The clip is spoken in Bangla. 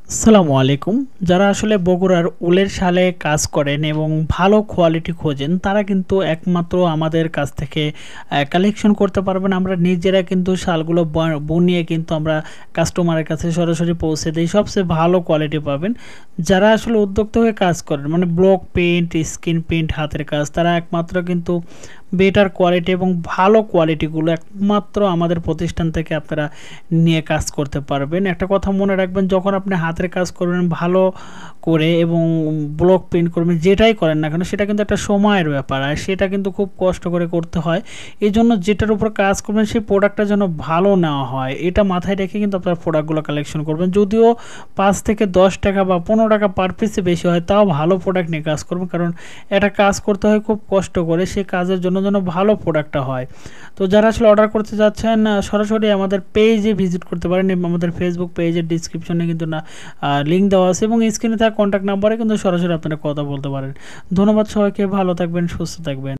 আসসালামু আলাইকুম। যারা আসলে বগুড়ার উলের শালে কাজ করেন এবং ভালো কোয়ালিটি খোঁজেন তারা কিন্তু একমাত্র আমাদের কাছ থেকে কালেকশন করতে পারবেন। আমরা নিজেরা কিন্তু শালগুলো বুনিয়ে কিন্তু আমরা কাস্টমারের কাছে সরাসরি পৌঁছে দিই, সবচেয়ে ভালো কোয়ালিটি পাবেন। যারা আসলে উদ্যোক্তা হয়ে কাজ করেন মানে ব্লক পেইন্ট, স্ক্রিন পেইন্ট, হাতের কাজ, তারা একমাত্র কিন্তু বেটার কোয়ালিটি এবং ভালো কোয়ালিটিগুলো একমাত্র আমাদের প্রতিষ্ঠান থেকে আপনারা নিয়ে কাজ করতে পারবেন। একটা কথা মনে রাখবেন, যখন আপনি হাতের কাজ করবেন ভালো করে এবং ব্লক প্রিন্ট করবেন, যেটাই করেন না কেন সেটা কিন্তু একটা সময়ের ব্যাপার, আর সেটা কিন্তু খুব কষ্ট করে করতে হয়। এই জন্য যেটার উপর কাজ করবেন সেই প্রোডাক্টটা যেন ভালো নেওয়া হয়, এটা মাথায় রেখে কিন্তু আপনার প্রোডাক্টগুলো কালেকশন করবেন। যদিও 5 থেকে 10 টাকা বা 15 টাকা পার পিসে বেশি হয়, তাও ভালো প্রোডাক্ট নিয়ে কাজ করবেন, কারণ এটা কাজ করতে হয় খুব কষ্ট করে, সেই কাজের জন্য যেন ভালো প্রোডাক্টটা হয়। তো যারা আসলে অর্ডার করতে যাচ্ছেন সরাসরি আমাদের পেজে ভিজিট করতে পারেন। আমাদের ফেসবুক পেজের ডিসক্রিপশনে কিন্তু লিঙ্ক দেওয়া আছে এবং স্ক্রিনে থাকা কন্ট্যাক্ট নাম্বারে কিন্তু সরাসরি আপনারা কথা বলতে পারেন। ধন্যবাদ সবাইকে, ভালো থাকবেন, সুস্থ থাকবেন।